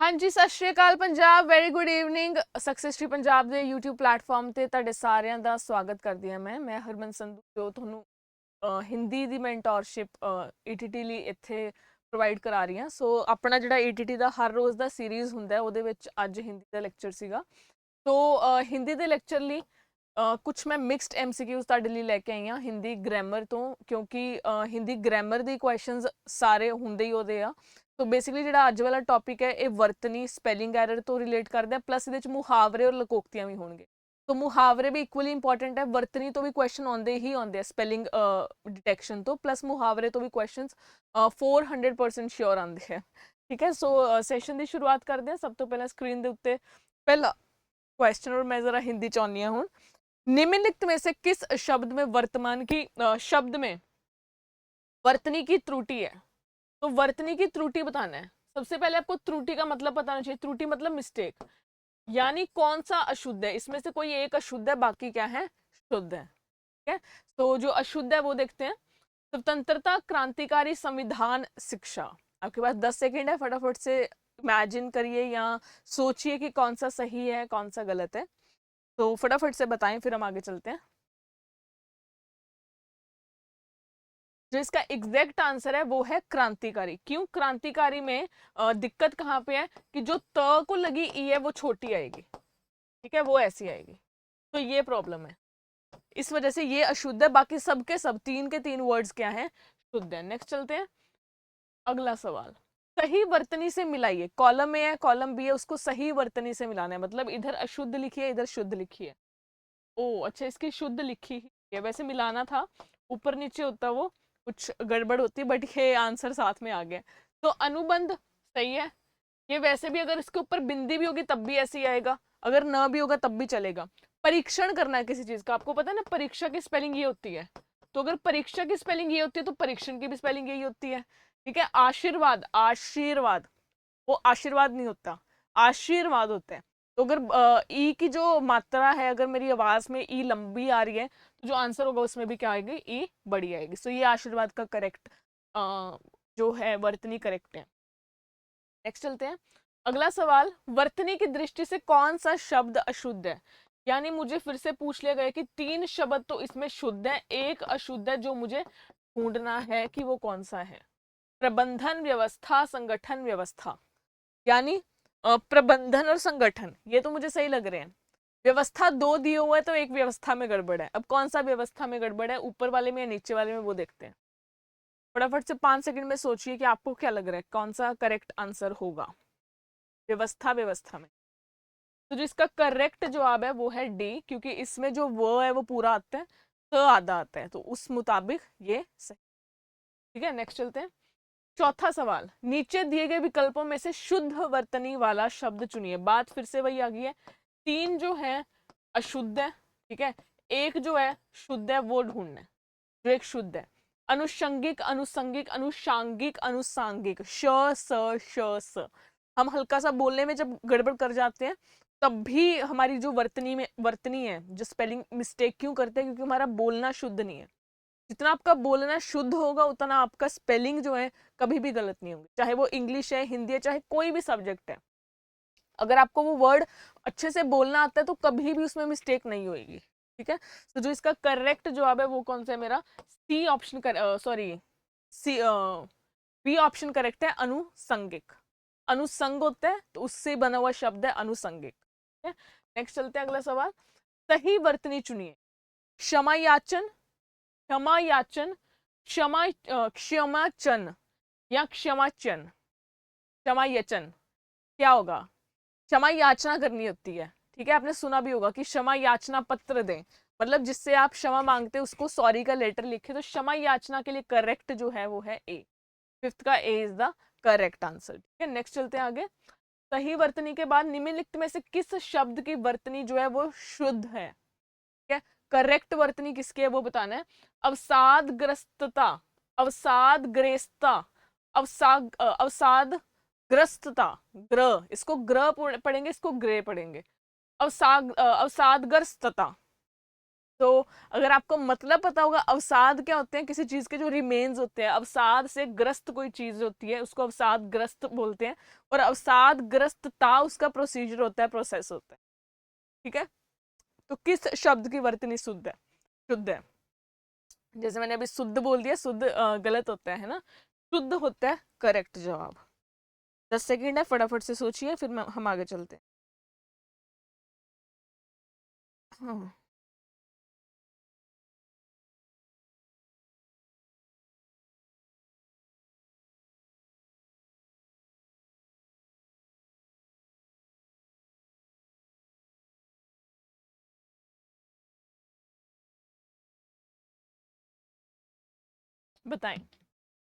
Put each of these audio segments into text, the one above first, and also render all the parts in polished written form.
हाँ जी, सत श्री अकाल Punjab. Very good evening. Success tree Punjab ਦੇ YouTube ਪਲੇਟਫਾਰਮ ਤੇ ਤੁਹਾਡੇ ਸਾਰਿਆਂ ਦਾ ਸਵਾਗਤ ਕਰਦੀ ਹਾਂ ਮੈਂ ਹਰਮਨ ਸੰਧੂ, ਜੋ ਤੁਹਾਨੂੰ ਹਿੰਦੀ ਦੀ ਮੈਂਟੋਰਸ਼ਿਪ ETT ਲਈ ਇੱਥੇ ਪ੍ਰੋਵਾਈਡ ਕਰਾ ਰਹੀ ਹਾਂ। ਸੋ ਆਪਣਾ ਜਿਹੜਾ ETT ਦਾ ਹਰ ਰੋਜ਼ ਦਾ ਸੀਰੀਜ਼ ਹੁੰਦਾ ਉਹਦੇ ਵਿੱਚ ਅੱਜ ਹਿੰਦੀ ਦਾ ਲੈਕਚਰ ਸੀਗਾ। ਸੋ ਹਿੰਦੀ ਦੇ ਲੈਕਚਰ ਲਈ ਕੁਛ ਮੈਂ ਮਿਕਸਡ MCQs ਤੁਹਾਡੇ ਲਈ ਲੈ ਕੇ ਆਈ ਹਾਂ ਹਿੰਦੀ ਗ੍ਰਾਮਰ ਤੋਂ, ਕਿਉਂਕਿ ਹਿੰਦੀ ਗ੍ਰਾਮਰ ਦੀ ਕੁਐਸਚਨਸ ਸਾਰੇ ਹੁੰਦੇ ਹੀ ਉਹਦੇ ਆ। ਸੋ ਬੇਸਿਕਲੀ ਜਿਹੜਾ ਅੱਜ ਵਾਲਾ ਟੌਪਿਕ ਹੈ ਇਹ ਵਰਤਨੀ ਸਪੈਲਿੰਗ ਐਰਰ ਤੋਂ ਰਿਲੇਟ ਕਰਦਾ, ਪਲੱਸ ਇਹਦੇ ਵਿੱਚ ਮੁਹਾਵਰੇ ਔਰ ਲਕੋਕਤੀਆਂ ਵੀ ਹੋਣਗੇ। तो मुहावरे भी इक्वली इंपॉर्टेंट है, वर्तनी तो भी क्वेश्चन आते ही आते हैं स्पेलिंग डिटेक्शन तो, प्लस मुहावरे तो भी क्वेश्चन 400% श्योर आते हैं। ठीक है, सो सैशन की शुरुआत करते हैं। सब तो पहले स्क्रीन के उत्ते पहला क्वेश्चन, और मैं जरा हिंदी चाहनी हूँ। निम्नलिखित में से किस शब्द में वर्तमान की शब्द में वर्तनी की त्रुटि है? तो वर्तनी की त्रुटि बताना है। सबसे पहले आपको त्रुटि का मतलब बताना चाहिए। त्रुटि मतलब मिस्टेक, यानी कौन सा अशुद्ध है। इसमें से कोई एक अशुद्ध है, बाकी क्या है, शुद्ध है। ठीक है, तो जो अशुद्ध है वो देखते हैं। स्वतंत्रता क्रांतिकारी संविधान शिक्षा। आपके पास 10 सेकेंड है, फटाफट से इमेजिन करिए या सोचिए कि कौन सा सही है कौन सा गलत है। तो फटाफट से बताएं, फिर हम आगे चलते हैं। जो इसका एग्जैक्ट आंसर है वो है क्रांतिकारी। क्यों क्रांतिकारी में दिक्कत कहाँ पे है कि जो त को लगी ई है वो छोटी आएगी, ठीक है, वो ऐसी आएगी। तो ये प्रॉब्लम है, इस वजह से ये अशुद्ध है। बाकी सबके सब तीन के तीन वर्ड्स क्या हैं, शुद्ध है। नेक्स्ट चलते हैं, अगला सवाल। सही वर्तनी से मिलाइए। कॉलम ए है, कॉलम बी है, उसको सही वर्तनी से मिलाना है। मतलब इधर अशुद्ध लिखिए, इधर शुद्ध लिखिए। ओ अच्छा, इसकी शुद्ध लिखी ही है, वैसे मिलाना था, ऊपर नीचे होता वो कुछ गड़बड़ होती, बट ये आंसर साथ में आ गया। तो अनुबंध सही है। ये वैसे भी अगर इसके ऊपर बिंदी भी होगी तब भी ऐसे ही आएगा, अगर न भी होगा तब भी चलेगा। परीक्षण करना है किसी चीज का, आपको पता है ना परीक्षा की स्पेलिंग ये होती है, तो अगर परीक्षा की स्पेलिंग ये होती है तो परीक्षण की भी स्पेलिंग यही होती है। ठीक है, आशीर्वाद, आशीर्वाद, वो आशीर्वाद नहीं होता, आशीर्वाद होता है। तो अगर ई की जो मात्रा है, अगर मेरी आवाज में ई लंबी आ रही है तो जो आंसर होगा उसमें भी क्या आएगी, ई बड़ी आएगी। सो ये आशीर्वाद का करेक्ट जो है वर्तनी करेक्ट है। नेक्स्ट चलते हैं, अगला सवाल। वर्तनी की दृष्टि से कौन सा शब्द अशुद्ध है? यानी मुझे फिर से पूछ लिया गया कि 3 शब्द तो इसमें शुद्ध है, एक अशुद्ध है, जो मुझे ढूंढना है कि वो कौन सा है। प्रबंधन व्यवस्था, संगठन व्यवस्था। यानी प्रबंधन और संगठन ये तो मुझे सही लग रहे हैं। व्यवस्था 2 दिए हुआ है तो एक व्यवस्था में गड़बड़ है। अब कौन सा व्यवस्था में गड़बड़ है, ऊपर वाले में या नीचे वाले में, वो देखते हैं। फटाफट से 5 सेकंड में सोचिए कि आपको क्या लग रहा है कौन सा करेक्ट आंसर होगा व्यवस्था व्यवस्था में। तो जो इसका करेक्ट जवाब है वो है डी, क्योंकि इसमें जो वो है वो पूरा आता है, तो आधा आता है, तो उस मुताबिक ये सही। ठीक है, नेक्स्ट चलते हैं। चौथा सवाल। नीचे दिए गए विकल्पों में से शुद्ध वर्तनी वाला शब्द चुनिए। बात फिर से वही आ गई है, 3 जो है अशुद्ध है, ठीक है, एक जो है शुद्ध है, वो ढूंढना है जो एक शुद्ध है। अनुषंगिक, अनुसंगिक, अनुषांगिक, अनुसांगिक, श स श स। हम हल्का सा बोलने में जब गड़बड़ कर जाते हैं तब भी हमारी जो वर्तनी है, जो स्पेलिंग मिस्टेक क्यों करते हैं, क्योंकि हमारा बोलना शुद्ध नहीं है। जितना आपका बोलना शुद्ध होगा उतना आपका स्पेलिंग जो है कभी भी गलत नहीं होंगे, चाहे वो इंग्लिश है, हिंदी है, चाहे कोई भी सब्जेक्ट है। अगर आपको वो वर्ड अच्छे से बोलना आता है तो कभी भी उसमें मिस्टेक नहीं होगी। ठीक है, तो जो इसका करेक्ट जवाब है वो कौन सा है मेरा, C option sorry C B option correct है, अनुसंगिक। अनुसंग होता है तो उससे बना हुआ शब्द है अनुसंगिक। ठीक है, नेक्स्ट चलते हैं, अगला सवाल। सही वर्तनी चुनिए। क्षमा याचन, क्षमा याचन, क्षमा क्षमाचन या क्षमाचन, क्षमा याचन। क्या होगा, क्षमा याचना करनी होती है। ठीक है, आपने सुना भी होगा कि क्षमा याचना पत्र दें, मतलब जिससे आप क्षमा मांगते हैं उसको सॉरी का लेटर लिखे। तो क्षमा याचना के लिए करेक्ट जो है वो है ए, 5th का ए इज द करेक्ट आंसर। ठीक है, नेक्स्ट चलते हैं आगे। सही वर्तनी के बाद निम्नलिखित में से किस शब्द की वर्तनी जो है वो शुद्ध है? ठीक है, करेक्ट वर्तनी किसकी है वो बताना है। अवसादग्रस्तता, अवसादग्रस्तता, अवसादग्रस्तता, ग्र, इसको ग्र पढ़ेंगे, इसको ग्रे पढ़ेंगे। अवसादग्रस्तता, तो अगर आपको मतलब पता होगा, अवसाद क्या होते हैं, किसी चीज के जो रिमेन्स होते हैं, अवसाद से ग्रस्त कोई चीज होती है उसको अवसाद ग्रस्त बोलते हैं, और अवसाद ग्रस्तता उसका प्रोसीजर होता है, प्रोसेस होता है। ठीक है, तो किस शब्द की वर्तनी शुद्ध है? शुद्ध है, जैसे मैंने अभी शुद्ध बोल दिया, शुद्ध गलत होता है ना, शुद्ध होता है करेक्ट जवाब। 10 सेकेंड है, फटाफट से सोचिए, फिर हम आगे चलते हैं। हाँ, बताएं।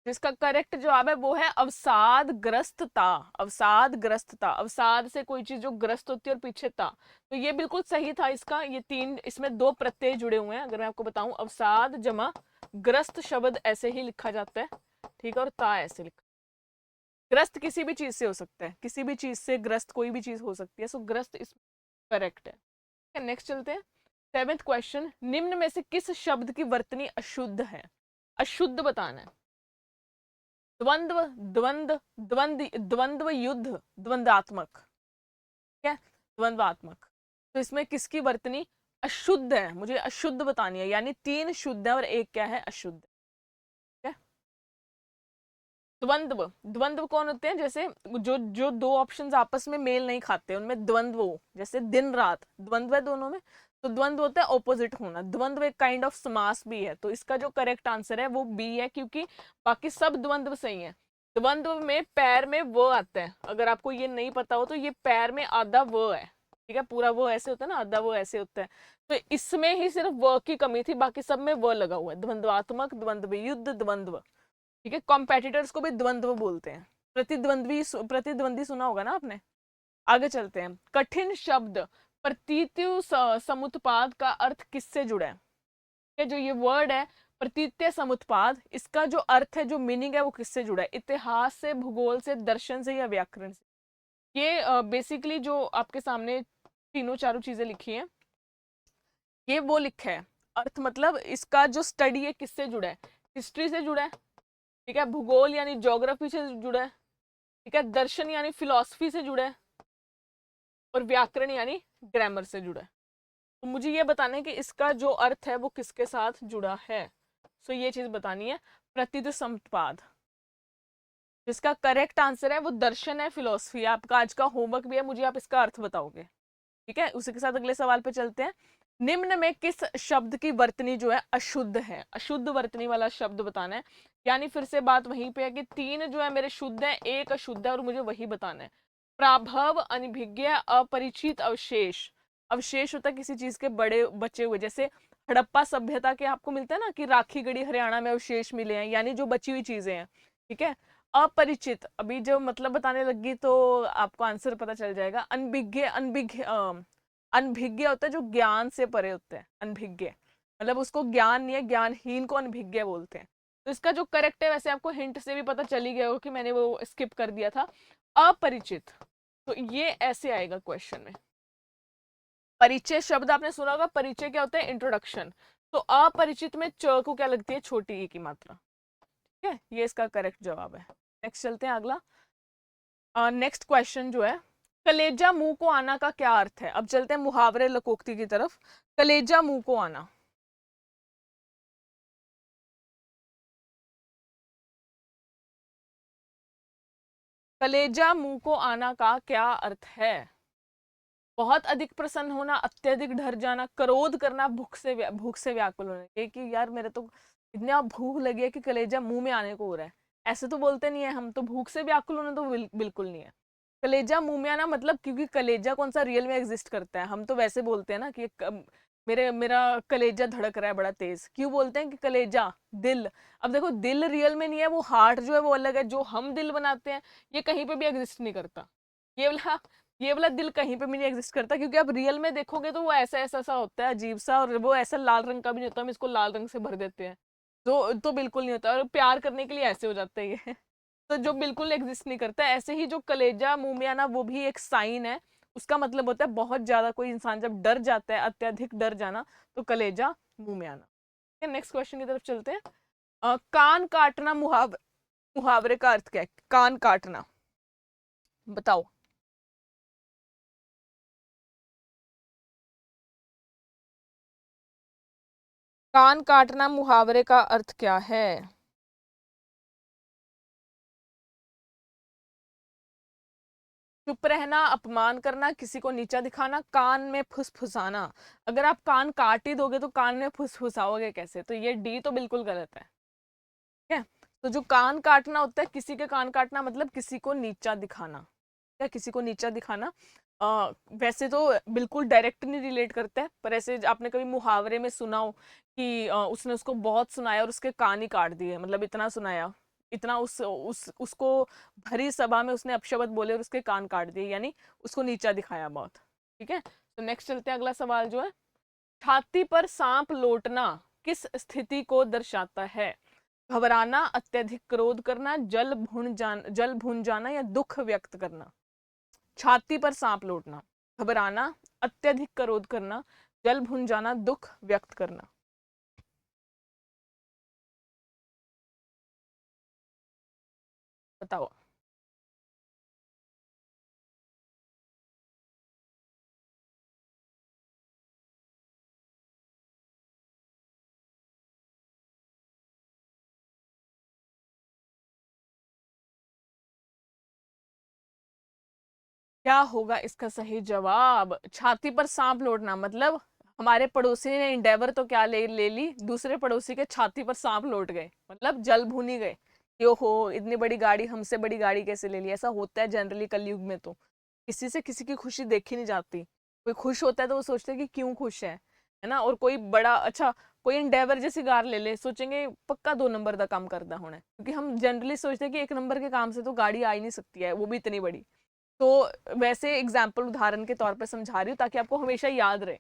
जिसका करेक्ट जवाब है वो है अवसाद ग्रस्तता। अवसाद ग्रस्तता, अवसाद से कोई चीज जो ग्रस्त होती है और पीछे ता, तो ये बिल्कुल सही था इसका। ये तीन, इसमें दो प्रत्यय जुड़े हुए हैं। अगर मैं आपको बताऊं, अवसाद जमा ग्रस्त शब्द ऐसे ही लिखा जाता है, ठीक है, और ता ऐसे लिखा। ग्रस्त किसी भी चीज से हो सकता है, किसी भी चीज से ग्रस्त कोई भी चीज हो सकती है, सो ग्रस्त इस करेक्ट है। नेक्स्ट चलते हैं। 7th क्वेश्चन, निम्न में से किस शब्द की वर्तनी अशुद्ध है? अशुद्ध बताना है। द्वंद्व, द्वंद, द्वंद्व युद्ध, द्वंद्वात्मक, ठीक है, द्वंद्वात्मक। तो इसमें किसकी वर्तनी अशुद्ध है? मुझे अशुद्ध बतानी है, यानी 3 शुद्ध है और एक क्या है? अशुद्ध। द्वंद्व, द्वंद्व कौन होते हैं? जैसे जो जो दो ऑप्शंस आपस में मेल नहीं खाते, उनमें द्वंद्व हो, जैसे दिन रात द्वंद्व है दोनों में, तो द्वंद्व होता है ऑपोजिट होना। द्वंद्व एक काइंड ऑफ समास भी है, तो इसका जो करेक्ट आंसर है वो बी है, क्योंकि बाकी सब द्वंद्व सही है। द्वंद्व में पैर में व आता है, अगर आपको ये नहीं पता हो तो ये पैर में आधा व है, ठीक है, पूरा वो ऐसे होता है ना, आधा वो ऐसे होता है, तो इसमें ही सिर्फ व की कमी थी, बाकी सब में व लगा हुआ है। द्वंद्वात्मक, द्वंद्व युद्ध, द्वंद्व, ठीक है। कॉम्पेटिटर्स को भी द्वंद्व बोलते हैं। प्रतिद्वंद्वी, प्रतिद्वंदी सुना होगा ना आपने। आगे चलते हैं। कठिन शब्द प्रतीत्यु समुत्पाद का अर्थ किससे जुड़ा है? ये जो ये वर्ड है प्रतीत्य समुत्पाद, इसका जो अर्थ है, जो मीनिंग है, वो किससे जुड़ा है? इतिहास से, भूगोल से, दर्शन से, या व्याकरण से? ये बेसिकली जो आपके सामने तीनों चारों चीजें लिखी हैं, ये वो लिखा है। अर्थ मतलब इसका जो स्टडी है किससे जुड़ा है? हिस्ट्री से जुड़ा है, ठीक है, भूगोल यानी ज्योग्राफी से जुड़ा है, ठीक है, दर्शन यानी फिलॉसफी से जुड़ा है, और व्याकरण यानी ग्रामर से जुड़ा है। तो मुझे ये बताना है कि इसका जो अर्थ है वो किसके साथ जुड़ा है। सो ये चीज बतानी है। प्रतिद्वंद समुत्पाद, जिसका करेक्ट आंसर है वो दर्शन है, फिलोसफी। आपका आज का होमवर्क भी है, मुझे आप इसका अर्थ बताओगे, ठीक है। उसी के साथ अगले सवाल पे चलते हैं। निम्न में किस शब्द की वर्तनी जो है अशुद्ध है? अशुद्ध वर्तनी वाला शब्द बताना है, यानी फिर से बात वहीं पे है कि 3 जो है मेरे शुद्ध है, एक अशुद्ध है, और मुझे वही बताना है। प्राभव, अनभिज्ञ, अपरिचित, अवशेष। अवशेष होता है किसी चीज के बड़े बचे हुए, जैसे हड़प्पा सभ्यता के आपको मिलता है ना कि राखी गढ़ी हरियाणा में अवशेष मिले हैं, यानी जो बची हुई चीजें हैं, ठीक है। अपरिचित, अभी जो मतलब बताने लगी तो आपको आंसर पता चल जाएगा। अनभिज्ञ, अनभिज्ञ होता है जो ज्ञान से परे होता है, अनभिज्ञ मतलब उसको ज्ञान नहीं है, ज्ञानहीन को अनभिज्ञ बोलते हैं। तो इसका जो करेक्ट है, वैसे आपको हिंट से भी पता चल ही गया होगा कि मैंने वो स्किप कर दिया था, अपरिचित। तो ये ऐसे आएगा क्वेश्चन में। परिचय शब्द आपने सुना होगा, परिचय क्या होता है? इंट्रोडक्शन। तो अपरिचित में च को क्या लगती है? छोटी ई की मात्रा, ठीक है, ये इसका करेक्ट जवाब है। नेक्स्ट चलते हैं अगला। नेक्स्ट क्वेश्चन जो है, कलेजा मुंह को आना का क्या अर्थ है? अब चलते हैं मुहावरे लकोक्ति की तरफ। कलेजा मुंह को आना, कलेजा मुंह को आना का क्या अर्थ है? बहुत अधिक प्रसन्न होना, अत्यधिक डर जाना, क्रोध करना, भूख से व्याकुल होना। ये कि यार मेरे तो इतना भूख लगी है कि कलेजा मुंह में आने को हो रहा है, ऐसे तो बोलते नहीं है हम। तो भूख से व्याकुल होना तो बिल्कुल नहीं है। कलेजा मुंह में आना मतलब, क्योंकि कलेजा कौन सा रियल में एग्जिस्ट करता है? हम तो वैसे बोलते हैं ना कि मेरा कलेजा धड़क रहा है बड़ा तेज। क्यों बोलते हैं कि कलेजा? दिल। अब देखो, दिल रियल में नहीं है, वो हार्ट जो है वो अलग है। जो हम दिल बनाते हैं ये कहीं पे भी एग्जिस्ट नहीं करता। ये वाला ये वाला दिल कहीं पे भी नहीं एग्जिस्ट करता, क्योंकि आप रियल में देखोगे तो वो ऐसा ऐसा सा होता है, अजीब सा, और वो ऐसा लाल रंग का भी नहीं होता। हम इसको लाल रंग से भर देते हैं, तो बिल्कुल नहीं होता। और प्यार करने के लिए ऐसे हो जाता है ये तो जो बिल्कुल एग्जिस्ट नहीं करता। ऐसे ही जो कलेजा मुंह में आना, वो भी एक साइन है, उसका मतलब होता है बहुत ज्यादा, कोई इंसान जब डर जाता है, अत्यधिक डर जाना, तो कलेजा मुंह में आना। नेक्स्ट क्वेश्चन की तरफ चलते हैं। कान काटना मुहावरे का अर्थ क्या है? कान काटना, बताओ। कान काटना मुहावरे का अर्थ क्या है? चुप रहना, अपमान करना, किसी को नीचा दिखाना, कान में फुसफुसाना। अगर आप कान काट ही दोगे तो कान में फुसफुसाओगे कैसे? तो ये डी तो बिल्कुल गलत है। ठीक है, तो जो कान काटना होता है, किसी के कान काटना मतलब किसी को नीचा दिखाना, या किसी को नीचा दिखाना। वैसे तो बिल्कुल डायरेक्ट नहीं रिलेट करता है, पर ऐसे आपने कभी मुहावरे में सुना हो कि उसने उसको बहुत सुनाया और उसके कान ही काट दिए, मतलब इतना सुनाया, इतना उसको भरी सभा में उसने अपशब्द बोले और उसके कान काट दिए, यानी उसको नीचा दिखाया बहुत। ठीक है, तो नेक्स्ट चलते हैं, अगला सवाल जो है, छाती पर सांप लौटना किस स्थिति को दर्शाता है? घबराना, अत्यधिक क्रोध करना, जल भून जाना, या दुख व्यक्त करना। छाती पर सांप लौटना, घबराना, अत्यधिक क्रोध करना, जल भून जाना, दुख व्यक्त करना। बताओ। क्या होगा इसका सही जवाब? छाती पर सांप लौटना मतलब हमारे पड़ोसी ने इंडेवर तो क्या ले ली, दूसरे पड़ोसी के छाती पर सांप लौट गए, मतलब जल भूनी गए कि ओहो इतनी बड़ी गाड़ी, हमसे बड़ी गाड़ी कैसे ले ली। ऐसा होता है जनरली कलयुग में, तो किसी से किसी की खुशी देखी नहीं जाती। कोई खुश होता है तो वो सोचते हैं कि क्यों खुश है ना। और कोई बड़ा अच्छा, कोई इंडेवर जैसी कार ले ले, सोचेंगे पक्का 2 नंबर का काम करना होना है, क्योंकि हम जनरली सोचते हैं कि 1 नंबर के काम से तो गाड़ी आ ही नहीं सकती है, वो भी इतनी बड़ी। तो वैसे एग्जाम्पल उदाहरण के तौर पर समझा रही हूँ ताकि आपको हमेशा याद रहे।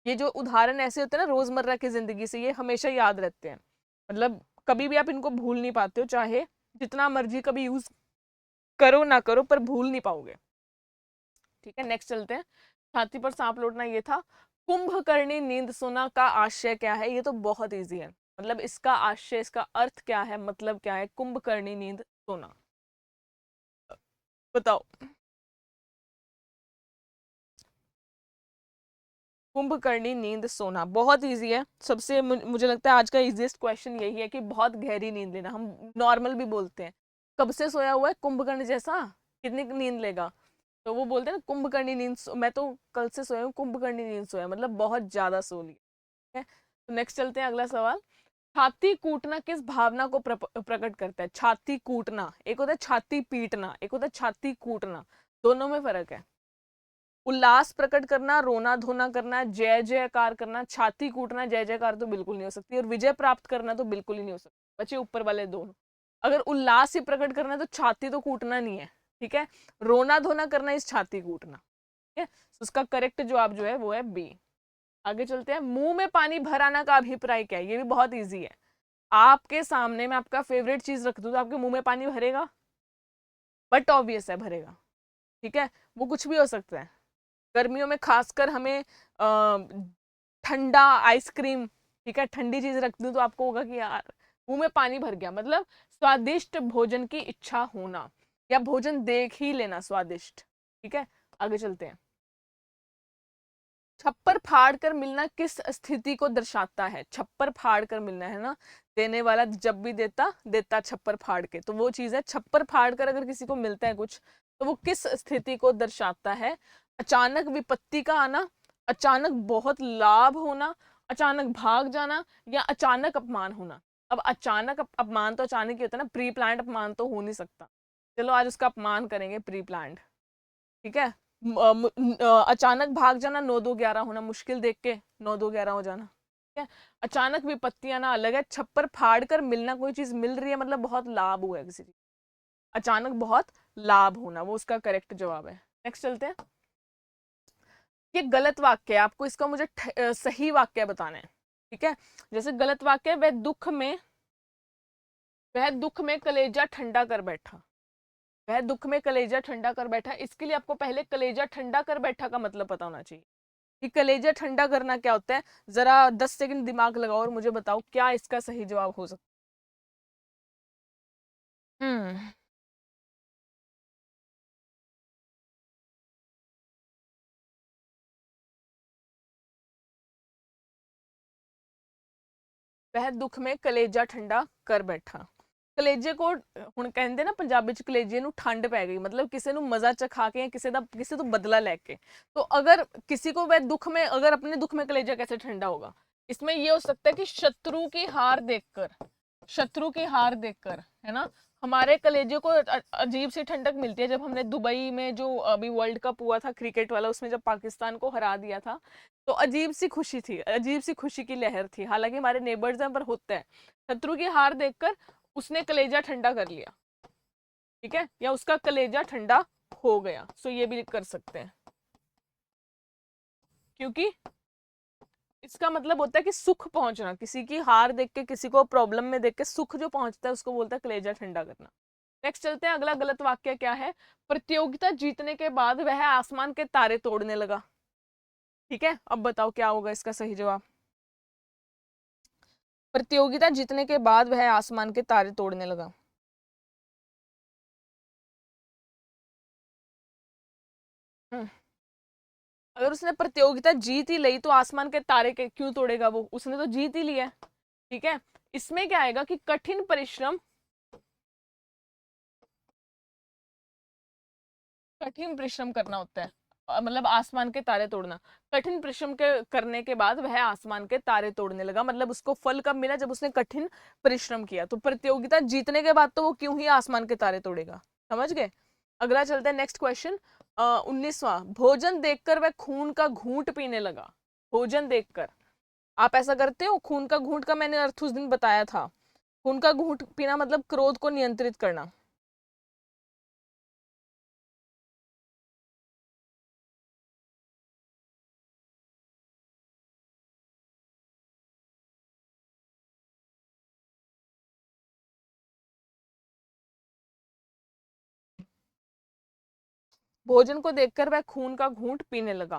ये जो उदाहरण ऐसे होते हैं ना रोजमर्रा की जिंदगी से, ये हमेशा याद रहते हैं, मतलब कभी भी आप इनको भूल नहीं पाते हो, चाहे जितना मर्जी कभी यूज करो ना करो, पर भूल नहीं पाओगे। ठीक है, नेक्स्ट चलते हैं। छाती पर सांप लौटना ये था। कुंभकर्णी नींद सोना का आशय क्या है? ये तो बहुत इजी है, मतलब इसका आशय, इसका अर्थ क्या है, मतलब क्या है कुंभकर्णी नींद सोना? बताओ। कुंभकर्णी नींद सोना बहुत इजी है, सबसे मुझे लगता है आज का इजीएस्ट क्वेश्चन यही है कि बहुत गहरी नींद लेना। हम नॉर्मल भी बोलते हैं कब से सोया हुआ है कुंभकर्ण जैसा, कितनी नींद लेगा, तो वो बोलते हैं ना कुंभकर्णी नींद मैं तो कल से सोया हूँ, कुंभकर्णी नींद सोया, मतलब बहुत ज्यादा सो लिया है। तो नेक्स्ट चलते हैं, अगला सवाल। छाती कूटना किस भावना को प्रकट करता है? छाती कूटना, एक होता है छाती पीटना, एक होता है छाती कूटना, दोनों में फर्क है। उल्लास प्रकट करना, रोना धोना करना, जय जयकार करना, छाती कूटना जय जयकार तो बिल्कुल नहीं हो सकती, और विजय प्राप्त करना तो बिल्कुल ही नहीं हो सकता। बचे ऊपर वाले दोनों। अगर उल्लास ही प्रकट करना है तो छाती तो कूटना नहीं है। ठीक है, रोना धोना करना इस छाती कूटना। ठीक है, उसका करेक्ट जवाब जो है वो है बी। आगे चलते हैं। मुंह में पानी भर आना का अभिप्राय क्या है? ये भी बहुत ईजी है। आपके सामने मैं आपका फेवरेट चीज रख दूं तो आपके मुंह में पानी भरेगा? बट ऑब्वियस है भरेगा। ठीक है, वो कुछ भी हो सकता है। गर्मियों में खासकर हमें ठंडा आइसक्रीम, ठीक है, ठंडी चीज रख दूं तो आपको होगा कि यार मुंह में पानी भर गया, मतलब स्वादिष्ट भोजन की इच्छा होना, या भोजन देख ही लेना स्वादिष्ट। ठीक है, आगे चलते हैं। छप्पर फाड़ कर मिलना किस स्थिति को दर्शाता है? छप्पर फाड़ कर मिलना है ना, देने वाला जब भी देता देता छप्पर फाड़ के, तो वो चीज है छप्पर फाड़ कर अगर किसी को मिलता है कुछ, तो वो किस स्थिति को दर्शाता है? अचानक विपत्ति का आना, अचानक बहुत लाभ होना, अचानक भाग जाना, या अचानक अपमान होना। अब अचानक अपमान तो अचानक ही होता है ना, प्री प्लान्ड अपमान तो हो नहीं सकता। चलो आज उसका अपमान करेंगे, प्री प्लान्ड। ठीक है, अचानक भाग जाना, 9 2 11 होना, मुश्किल देख के 9 2 11 हो जाना। ठीक है, अचानक विपत्ति आना अलग है, छप्पर फाड़ कर मिलना, कोई चीज मिल रही है मतलब बहुत लाभ हुआ है किसी चीज, अचानक बहुत लाभ होना, वो उसका करेक्ट जवाब है। नेक्स्ट चलते हैं। ये गलत वाक्य है, आपको इसका मुझे सही वाक्य बताना है। ठीक है, जैसे गलत वाक्य है, वह दुख में कलेजा ठंडा कर बैठा। वह दुख में कलेजा ठंडा कर बैठा। इसके लिए आपको पहले कलेजा ठंडा कर बैठा का मतलब पता होना चाहिए कि कलेजा ठंडा करना क्या होता है। जरा 10 सेकंड दिमाग लगाओ और मुझे बताओ क्या इसका सही जवाब हो सकता है। वह दुख में कलेजा ठंडा कर बैठा। ਕਲੇਜੇ ਕੋ ਹੁਣ ਕਹਿੰਦੇ ਨਾ ਪੰਜਾਬੀ ਚ ਕਲੇਜੇ ਨੂੰ ਠੰਡ ਪੈ ਗਈ, मतलब किसी ਨੂੰ मजा चखा के किसी तो बदला लेके। तो अगर किसी को वह दुख में, अगर अपने दुख में कलेजा कैसे ठंडा होगा, इसमें ये हो सकता है कि शत्रु की हार देखकर, शत्रु की हार देखकर, है ना, हमारे कलेजे को अजीब सी ठंडक मिलती है। जब हमने दुबई में जो अभी वर्ल्ड कप हुआ था क्रिकेट वाला, उसमें जब पाकिस्तान को हरा दिया था, तो अजीब सी खुशी थी, अजीब सी खुशी की लहर थी। हालांकि हमारे नेबर्स हैं पर होता है। शत्रु की हार देखकर उसने कलेजा ठंडा कर लिया, ठीक है, या उसका कलेजा ठंडा हो गया। सो ये भी कर सकते हैं, क्योंकि इसका मतलब होता है कि सुख पहुंचना, किसी की हार देख के, किसी को प्रॉब्लम में देख के सुख जो पहुंचता है उसको बोलता है कलेजा ठंडा करना। नेक्स्ट चलते हैं, अगला गलत वाक्य क्या है। प्रतियोगिता जीतने के बाद वह आसमान के तारे तोड़ने लगा। ठीक है, अब बताओ क्या होगा इसका सही जवाब। प्रतियोगिता जीतने के बाद वह आसमान के तारे तोड़ने लगा। अगर उसने प्रतियोगिता जीत ही ली तो आसमान के तारे के क्यों तोड़ेगा, वो उसने तो जीत ही लिया। ठीक है, इसमें क्या आएगा कि कठिन परिश्रम, कठिन परिश्रम करना होता है, मतलब आसमान के तारे तोड़ना। कठिन परिश्रम के करने के बाद वह आसमान के तारे तोड़ने लगा, मतलब उसको फल कब मिला, जब उसने कठिन परिश्रम किया। तो प्रतियोगिता जीतने के बाद तो वो क्यों ही आसमान के तारे तोड़ेगा। समझ गए। अगला चलते हैं, नेक्स्ट क्वेश्चन 19वां। भोजन देखकर वह खून का घूंट पीने लगा। भोजन देखकर आप ऐसा करते हो। खून का घूंट का मैंने अर्थ उस दिन बताया था। खून का घूंट पीना मतलब क्रोध को नियंत्रित करना। भोजन को देखकर वह खून का घूंट पीने लगा।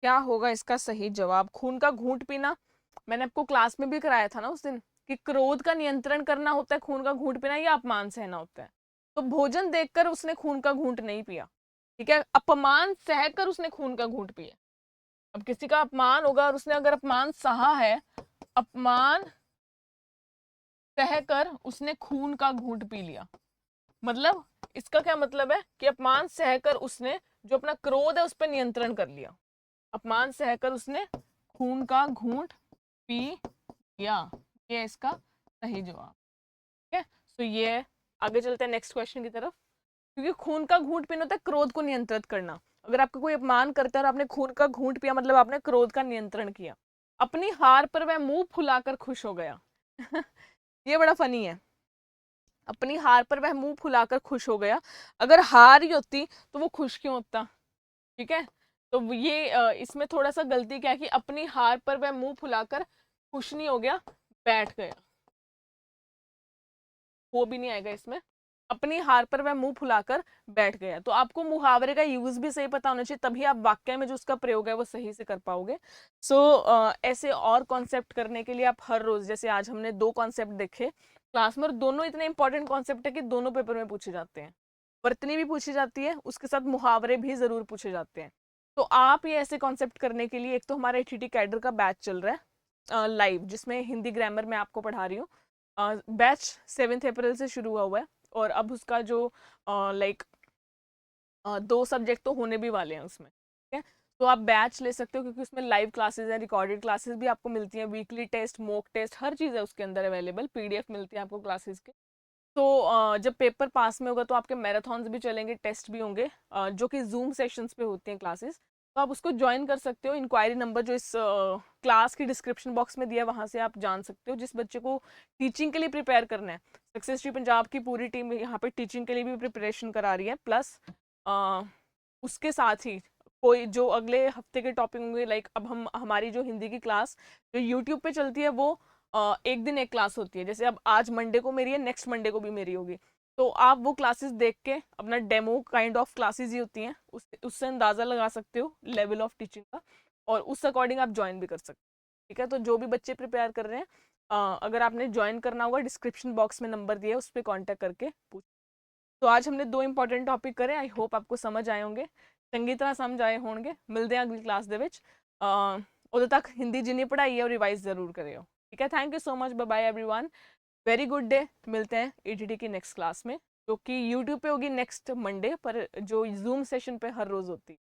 क्या होगा इसका सही जवाब। खून का घूंट पीना मैंने आपको क्लास में भी कराया था ना उस दिन, कि क्रोध का नियंत्रण करना होता है खून का घूंट पीना, या अपमान सहना होता है। तो भोजन देखकर उसने खून का घूंट नहीं पिया, ठीक है, अपमान सहकर उसने खून का घूंट पिया। अब किसी का अपमान होगा और उसने अगर अपमान सहा है, अपमान सहकर उसने खून का घूंट पी लिया, मतलब इसका क्या मतलब है कि अपमान सहकर उसने जो अपना क्रोध है उस पर नियंत्रण कर लिया। अपमान सहकर उसने खून का घूंट पी लिया, ये इसका सही जवाब। ठीक है, तो ये आगे चलते हैं नेक्स्ट क्वेश्चन की तरफ। क्योंकि खून का घूंट पीना होता है क्रोध को नियंत्रित करना। अगर आपका कोई अपमान करता है और आपने खून का घूंट पिया, मतलब आपने क्रोध का नियंत्रण किया। अपनी हार पर वह मुंह फुलाकर खुश हो गया। ये बड़ा फनी है। अपनी हार पर वह मुंह फुलाकर खुश हो गया। अगर हार ही होती तो वो खुश क्यों होता। ठीक है, तो ये इसमें थोड़ा सा गलती क्या है कि अपनी हार पर वह मुंह फुलाकर खुश नहीं हो गया, बैठ गया, वो भी नहीं आएगा इसमें। अपनी हार पर वह मुंह फुलाकर बैठ गया। तो आपको मुहावरे का यूज भी सही पता होना चाहिए, तभी आप वाक्य में जो उसका प्रयोग है वो सही से कर पाओगे। ऐसे और कॉन्सेप्ट करने के लिए आप हर रोज, जैसे आज हमने 2 कॉन्सेप्ट देखे क्लास में, और दोनों इतने इंपॉर्टेंट कॉन्सेप्ट है कि दोनों पेपर में पूछे जाते हैं। वर्तनी भी पूछी जाती है, उसके साथ मुहावरे भी जरूर पूछे जाते हैं। तो आप ये ऐसे कॉन्सेप्ट करने के लिए, एक तो हमारा एटीटी कैडर का बैच चल रहा है लाइव, जिसमें हिंदी ग्रामर मैं आपको पढ़ा रही हूँ। बैच 7 अप्रैल से शुरू हुआ है, और अब उसका जो लाइक 2 सब्जेक्ट तो होने भी वाले हैं उसमें। ठीक है, तो आप बैच ले सकते हो, क्योंकि उसमें लाइव क्लासेस हैं, रिकॉर्डेड क्लासेस भी आपको मिलती हैं, वीकली टेस्ट, मॉक टेस्ट, हर चीज़ है उसके अंदर अवेलेबल, पीडीएफ मिलती है आपको क्लासेस के। तो जब पेपर पास में होगा तो आपके मैराथॉन्स भी चलेंगे, टेस्ट भी होंगे, जो कि जूम सेशंस पे होती हैं क्लासेस। तो आप उसको ज्वाइन कर सकते हो। इंक्वायरी नंबर जो इस क्लास की डिस्क्रिप्शन बॉक्स में दिया है, वहाँ से आप जान सकते हो। जिस बच्चे को टीचिंग के लिए प्रिपेयर करना है, सक्सेस ट्री पंजाब की पूरी टीम यहाँ पे टीचिंग के लिए भी प्रिपरेशन करा रही है, प्लस उसके साथ ही कोई जो अगले हफ्ते के टॉपिक होंगे, लाइक अब हम हमारी जो हिंदी की क्लास जो यूट्यूब पे चलती है, वो एक दिन एक क्लास होती है। जैसे अब आज मंडे को मेरी है, नेक्स्ट मंडे को भी मेरी होगी। तो आप वो क्लासेस देख के अपना डेमो काइंड ऑफ क्लासेस ही होती हैं, उससे अंदाज़ा लगा सकते हो लेवल ऑफ टीचिंग का, और उस अकॉर्डिंग आप ज्वाइन भी कर सकते हो। ठीक है, तो जो भी बच्चे प्रिपेयर कर रहे हैं, अगर आपने ज्वाइन करना होगा डिस्क्रिप्शन बॉक्स में नंबर दिया है, उस पर कॉन्टैक्ट करके पूछ। तो आज हमने 2 इंपॉर्टेंट टॉपिक करे, आई होप आपको समझ आए होंगे, चंगी तरह समझ आए होंगे। मिलते हैं अगली क्लास ਦੇ ਵਿੱਚ, ਉਦੋਂ तक हिंदी जिन्नी पढ़ाई है वो रिवाइज ज़रूर करियो। ठीक है, thank you so much, bye bye everyone, very good day. मिलते हैं ईटीटी की नेक्स्ट क्लास में, जो कि यूट्यूब पे होगी नेक्स्ट मंडे, पर जो जूम सेशन पे हर रोज़ होती है।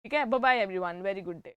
ठीक है, bye bye everyone, very good day.